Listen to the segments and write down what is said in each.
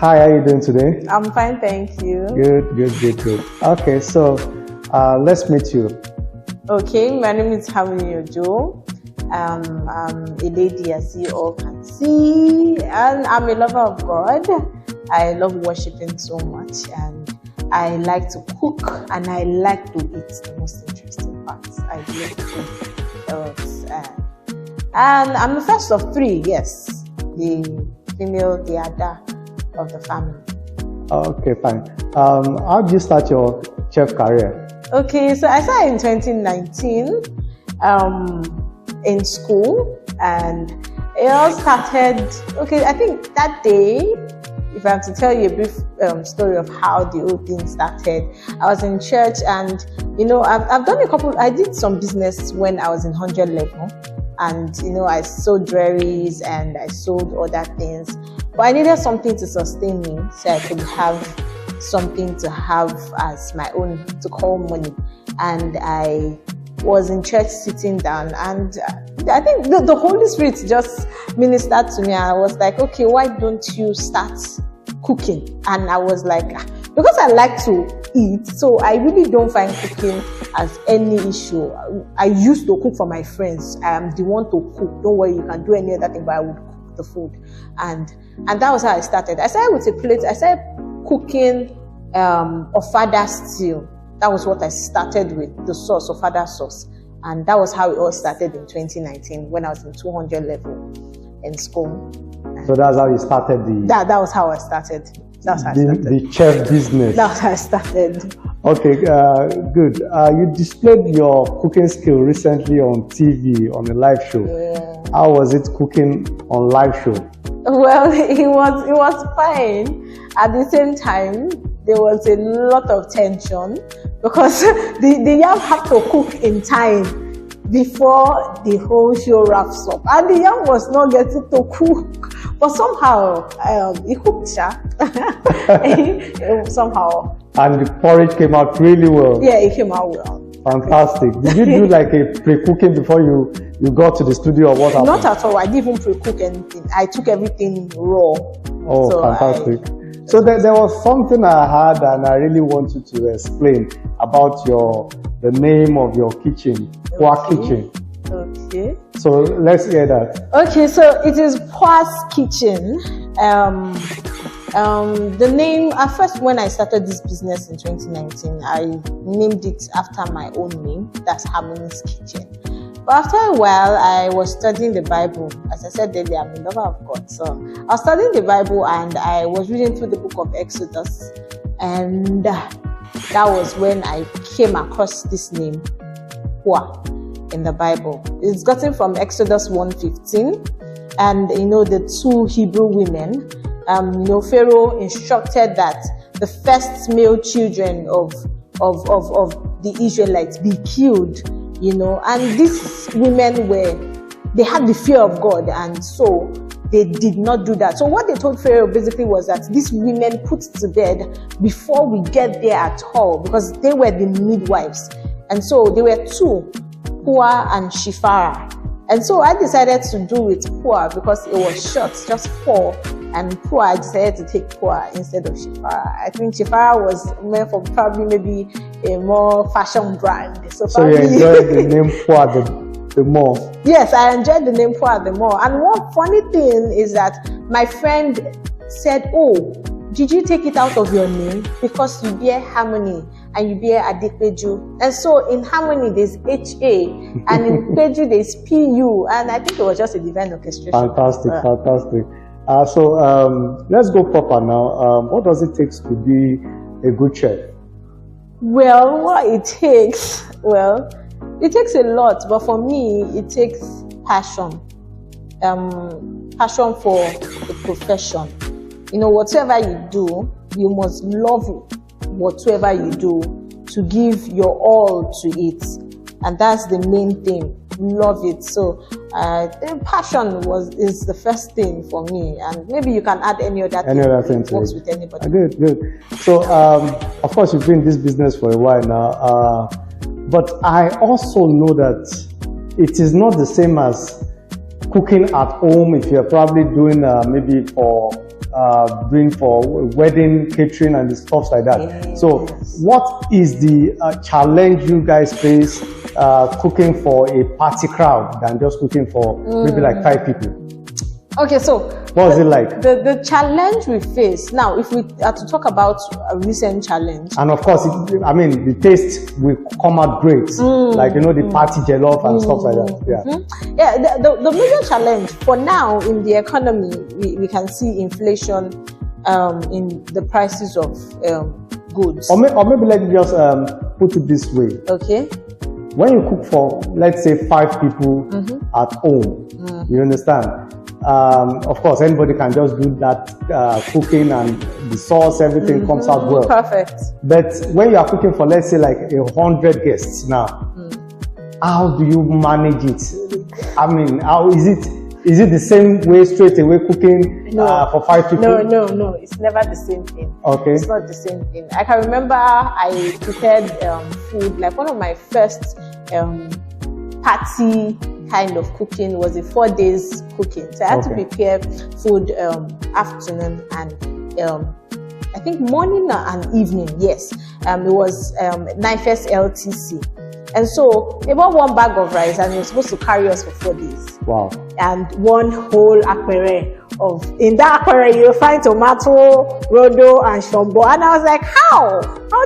Hi, how are you doing today? I'm fine, thank you. Good. Okay, so let's meet you. Okay, my name is Harmony Ojo. I'm a lady, as you all can see, and I'm a lover of God. I love worshiping so much, and I like to cook, and I like to eat. The most interesting parts. I love food. And I'm the first of three, yes. The female, the Ada of the family. Okay, fine. How did you start your chef career? Okay, so I started in 2019 in school, and it all started. Okay, I think that day, if I have to tell you a brief story of how the whole thing started, I was in church, and I've done I did some business when I was in 100 level, and I sold jewelries and I sold other things, but I needed something to sustain me so I could have something to have as my own, to call money. And I was in church sitting down, and I think the Holy Spirit just ministered to me. I was like, okay, why don't you start cooking? And I was like, because I like to eat, so I really don't find cooking as any issue. I used to cook for my friends. I am the one to cook. Don't worry, you can do any other thing, but I would cook the food. And that was how I started. I started with a plate. I started cooking ofada stew. That was what I started with, the sauce, ofada sauce. And that was how it all started in 2019 when I was in 200 level in school. So that's how you started That was how I started. That's how I started. The chef business. That's how I started. Okay, good. You displayed your cooking skill recently on TV, on a live show. Yeah. How was it cooking on live show? Well, it was fine. At the same time, there was a lot of tension because the yam had to cook in time before the whole show wraps up, and the yam was not getting to cook, but somehow it cooked somehow. And the porridge came out really well. Yeah, it came out well. Fantastic. Did you do like a pre-cooking before you got to the studio, or what happened? Not at all. I didn't even pre-cook anything. I took everything raw. Oh, so fantastic. So there was something I had, and I really want you to explain about the name of your kitchen, Pua Kitchen. Okay. So let's hear that. Okay, so it is Pua's Kitchen. The name, at first when I started this business in 2019, I named it after my own name, that's Harmony's Kitchen. But after a while, I was studying the Bible. As I said earlier, I'm a lover of God. So I was studying the Bible, and I was reading through the book of Exodus. And that was when I came across this name, Pua, in the Bible. It's gotten from Exodus 1:15. And, the two Hebrew women, Pharaoh instructed that the first male children of the Israelites be killed. And these women they had the fear of God, and so they did not do that. So what they told Pharaoh basically was that these women put to bed before we get there at all, because they were the midwives. And so there were two, Pua and Shifara. And so I decided to do with Pua because it was short, just 4. And Pua, I decided to take Pua instead of Shifara. I think Shifara was meant for probably maybe a more fashion brand. So you enjoyed the name Pua the more? Yes, I enjoyed the name Pua the more. And one funny thing is that my friend said, "Oh, did you take it out of your name? Because you bear Harmony and you bear Adepeju. And so in Harmony there's HA, and in Peju there's PU." And I think it was just a divine orchestration. Fantastic. So let's go proper now. What does it take to be a good chef? Well, what it takes? Well, it takes a lot, but for me, it takes passion. Passion for the profession. Whatever you do, you must love whatever you do, to give your all to it. And that's the main thing. Love it. So passion is the first thing for me, and maybe you can add any other thing that works with anybody. Good. So of course you've been in this business for a while now, but I also know that it is not the same as cooking at home. If you're probably doing maybe for doing for wedding catering and the stuff like that. Yes. So what is the challenge you guys face cooking for a party crowd than just cooking for maybe like 5 people? Okay, so what was it like? The challenge we face now, if we are to talk about a recent challenge, and of course, I mean, the taste will come out great, like the party jollof and stuff like that. Yeah, the major challenge for now in the economy, we can see inflation in the prices of goods. Or maybe let me just put it this way. Okay. When you cook for, let's say, 5 people at home, you understand? Of course, anybody can just do that cooking, and the sauce, everything comes out well. Perfect. But when you are cooking for, let's say, like 100 guests now, how do you manage it? I mean, how is it? Is it the same way straight away cooking for 5 people? No. It's never the same thing. Okay. It's not the same thing. I can remember I prepared food, like one of my first party kind of cooking was a 4 days cooking. So I had to prepare food afternoon and I think morning and evening. Yes, it was NIFES LTC. And so they bought 1 bag of rice and it was supposed to carry us for 4 days. Wow. And 1 whole apere in that apere you'll find tomato, rodo and shombo. And I was like, how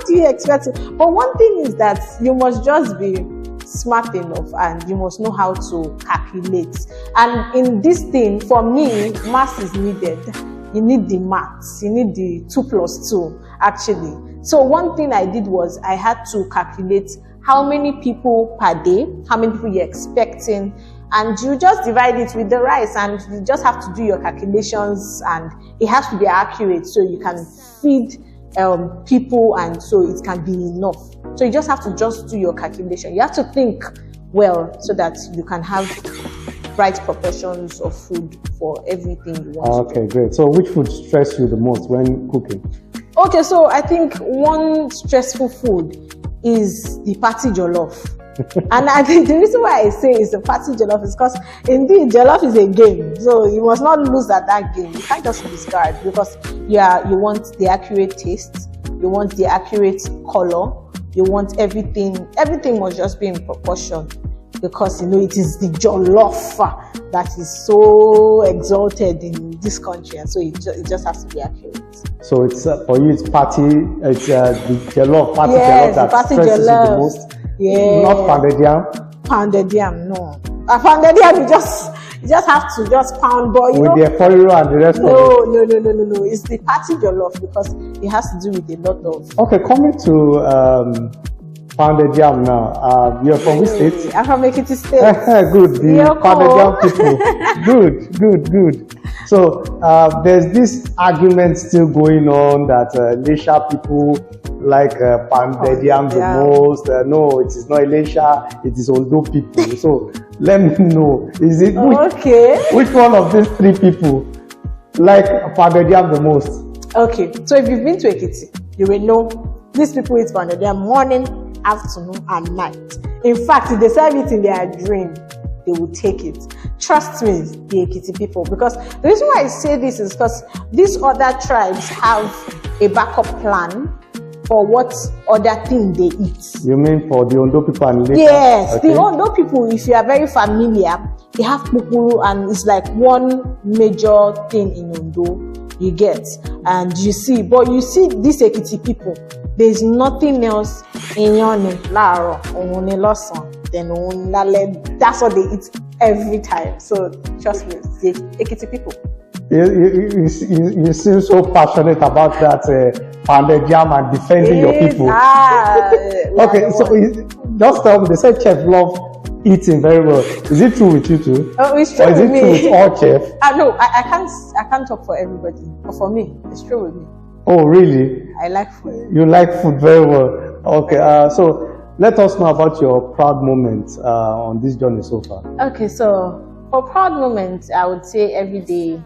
do you expect it? But one thing is that you must just be smart enough and you must know how to calculate. And in this thing, for me, math is needed. You need the maths, you need the 2 plus 2 actually. So one thing I did was I had to calculate how many people per day, how many people you're expecting, and you just divide it with the rice and you just have to do your calculations and it has to be accurate so you can feed people and so it can be enough. So you just have to just do your calculation. You have to think well so that you can have right proportions of food for everything you want. Okay, great. So which food stresses you the most when cooking? Okay, so I think one stressful food is the party jollof. And I think the reason why I say it's a party jollof is because indeed jollof is a game. So you must not lose at that game. You can't just discard because you want the accurate taste, you want the accurate color, you want everything must just be in proportion because it is the jollof that is so exalted in this country, and so it just has to be accurate. So it's for you, it's the jollof party yes, jollof that stresses you the most. Yeah. Not pounded yam. Pounded yam, no. Pounded yam, you just have to just pound, but with the efforiro and the rest of it. No. It's the party jollof because it has to do with a lot of. Okay, coming to pounded yam now. You're from which state? I'm from Ekiti State. Good, the pounded yam people. Good. So there's this argument still going on that Elisha people like pounded yam the most. No, it is not Elisha, it is Ondo people. So let me know, is it which one of these 3 people like pounded yam the most? Okay, so if you've been to Ekiti, you will know these people eat pounded yam morning, afternoon and night. In fact, if they serve it in their dream, they will take it. Trust me, the Ekiti people, because the reason why I say this is because these other tribes have a backup plan for what other thing they eat. You mean for the Ondo people and Lagos? Yes, okay. The Ondo people, if you are very familiar, they have pupuru and it's like one major thing in Ondo you get. And you see these Ekiti people, there's nothing else in Yoni, Laro, Onone Lawson, then that's what they eat every time. So trust me, the Ekiti people. You seem so passionate about that pounded yam and defending your people. Okay, so just tell me, they say chef love eating very well. Is it true with you too? Oh, it's true or is with it true with all chefs? No, I can't talk for everybody, but for me, it's true with me. Oh, really? I like food. You like food very well. Okay, so let us know about your proud moments on this journey so far. Okay, so for proud moments, I would say every day,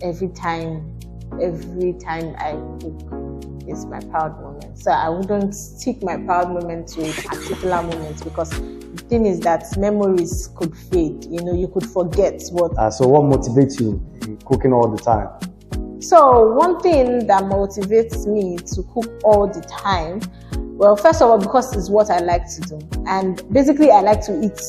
every time I cook is my proud moment. So I wouldn't stick my proud moment to a particular moment because the thing is that memories could fade. You could forget what. So what motivates you in cooking all the time? So one thing that motivates me to cook all the time, well, first of all, because it's what I like to do. And basically, I like to eat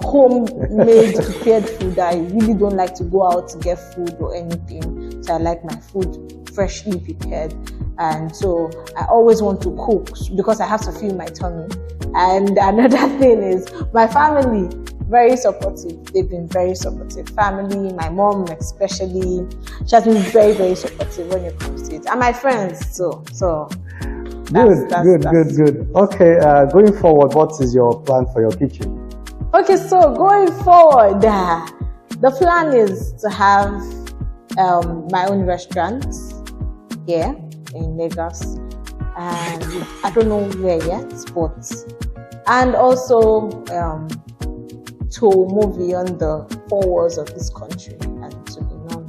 homemade prepared food. I really don't like to go out to get food or anything. So I like my food freshly prepared. And so I always want to cook because I have to fill my tummy. And another thing is my family, very supportive. They've been very supportive. Family, my mom especially, she has been very, very supportive when it comes to it. And my friends too. So Good. Okay, going forward, what is your plan for your kitchen? Okay, so going forward, the plan is to have my own restaurant here in Lagos, and I don't know where yet, and also to move beyond the four walls of this country and to be known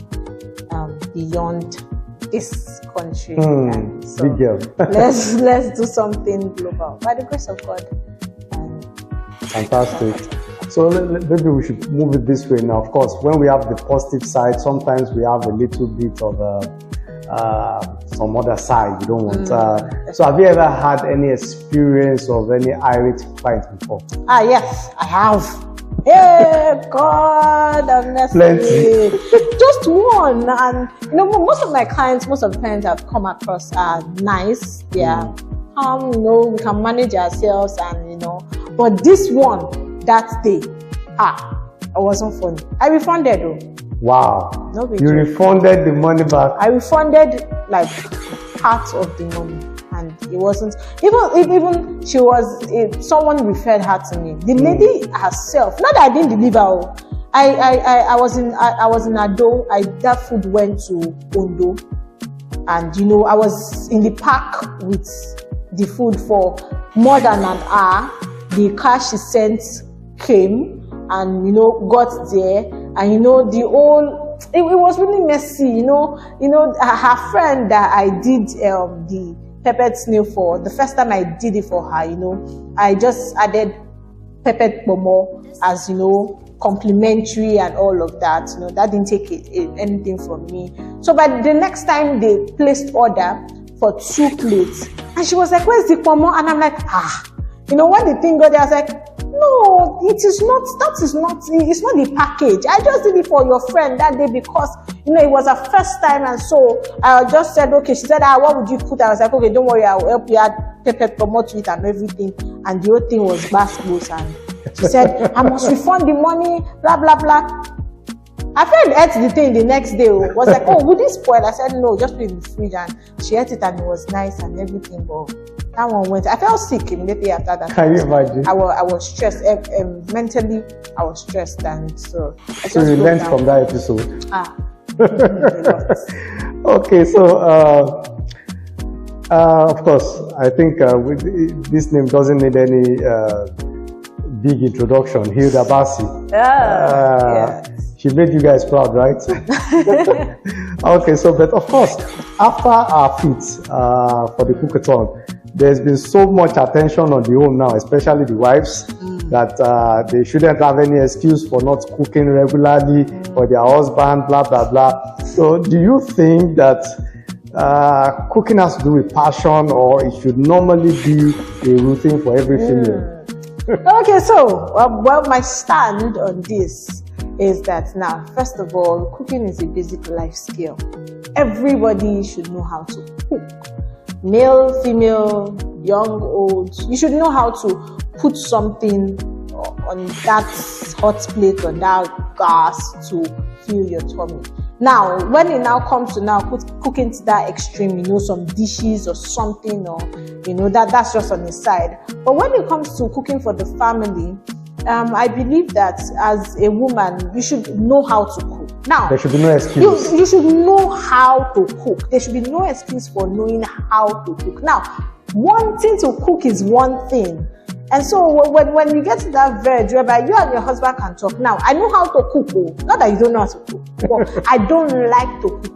beyond this country. And so big girl. let's do something global by the grace of God. Fantastic. So maybe we should move it this way now. Of course, when we have the positive side, sometimes we have a little bit of some other side we don't want. So have you ever had any experience of any irate fight before? Yes, I have. Hey, God, I've messed Plenty. Just one. And most of the clients I've come across are nice. They are calm, we can manage ourselves, and but this one, that day, it wasn't funny. I refunded though. Wow. No big you deal. refunded the money back? I refunded like part of the money. And it wasn't even she was someone referred her to me. The lady herself, not that I didn't deliver. I was in Ado. That food went to Ondo, and I was in the park with the food for more than an hour. The car she sent came and got there, and the whole it was really messy. Her friend that I did the peppered snail for, the first time I did it for her, I just added peppered pomo as complimentary and all of that. That didn't take anything from me. So by the next time they placed order for 2 plates, and she was like, "Where's the pomo?" And I'm like, when the thing got there, I was like, "No, it is not. That is not. It's not the package. I just did it for your friend that day because it was her first time, and so I just said, okay." She said, "What would you put?" I was like, "Okay, don't worry, I will help you add pepper, promote it, and everything." And the whole thing was basketballs, and she said, "I must refund the money." Blah blah blah. Her friend ate the thing the next day. Was like, "Oh, would it spoil?" I said, "No, just put it in the fridge." And she ate it, and it was nice and everything, but that one went. I felt sick immediately after that. Can you imagine? I was stressed. Mentally, I was stressed, and so you learned from that episode. Okay, so of course, I think this name doesn't need any big introduction. Hilda Bassi. Yes. She made you guys proud, right? Okay, so but of course, after our feat for the cookathon, there's been so much attention on the home now, especially the wives, that they shouldn't have any excuse for not cooking regularly for their husband, blah, blah, blah. So do you think that cooking has to do with passion, or it should normally be a routine for every female? Okay, so, my stand on this is that now, first of all, cooking is a basic life skill. Everybody should know how to cook. Male, female, young, old, you should know how to put something on that hot plate or that gas to fill your tummy. Now, when it now comes to cooking to that extreme, some dishes or something, or that's just on the side. But when it comes to cooking for the family, I believe that as a woman, you should know how to cook. Now, there should be no excuse. You should know how to cook. There should be no excuse for knowing how to cook. Now, wanting to cook is one thing. And so when you get to that verge whereby you and your husband can talk, now, I know how to cook. Not that you don't know how to cook, but I don't like to cook.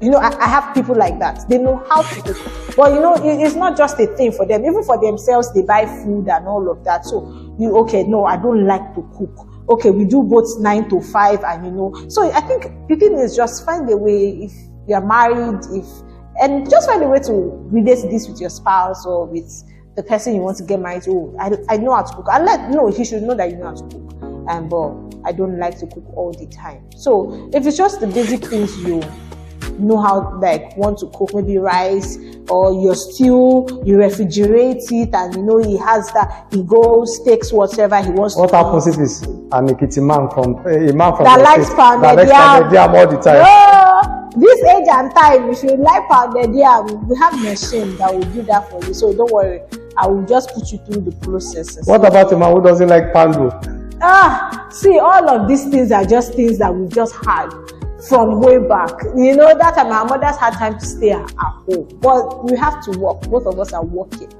I have people like that. They know how to cook. But, it's not just a thing for them. Even for themselves, they buy food and all of that. So, no, I don't like to cook. Okay, we do both 9 to 5 and, So I think the thing is just find a way. If you are married, and just find a way to relate this with your spouse or with the person you want to get married to. Oh, I know how to cook. He should know that you know how to cook. But I don't like to cook all the time. So if it's just the basic things you know how, like want to cook, maybe rice or your stew, you refrigerate it, and he has that, he goes, takes whatever he wants. What happens if it's an Ekiti man from that likes pounded yam all the time? No, this age and time, if you like pounded yam, we have machine that will do that for you. So don't worry, I will just put you through the processes. What about a man who doesn't like pando? See, all of these things are just things that we've just had from way back. That time our mothers had time to stay at home, but we have to work. Both of us are working,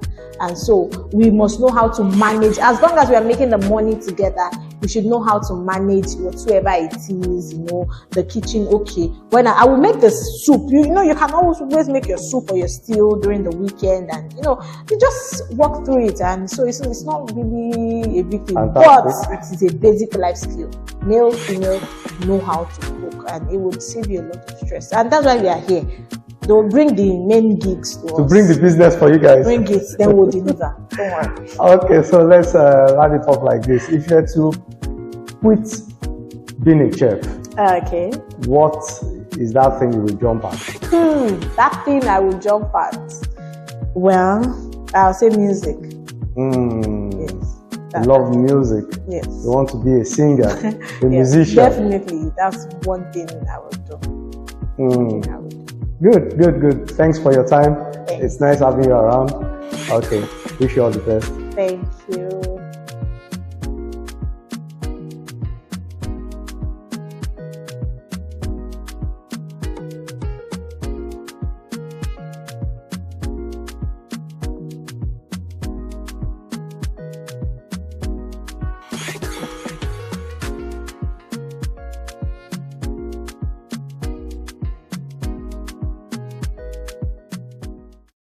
and so we must know how to manage. As long as we are making the money together, we should know how to manage whatsoever it is. The kitchen. Okay, when I will make the soup, you can always make your soup or your stew during the weekend, and you just walk through it, and so it's not really a big thing. Fantastic. But it is a basic life skill. Male, female, know how to cook, and it would save you a lot of stress. And that's why we are here. They'll bring the main gigs to us. Bring the business for you guys. Bring it, then we'll deliver. Don't worry. Okay, so let's wrap it up like this. If you had to quit being a chef, okay, what is that thing you will jump at? That thing I will jump at. Well, I'll say music. Yes. You love music. Yes. You want to be a singer, a musician. Definitely. That's one thing I would do. Good. Thanks for your time. Thanks. It's nice having you around. Okay. Wish you all the best. Thank you.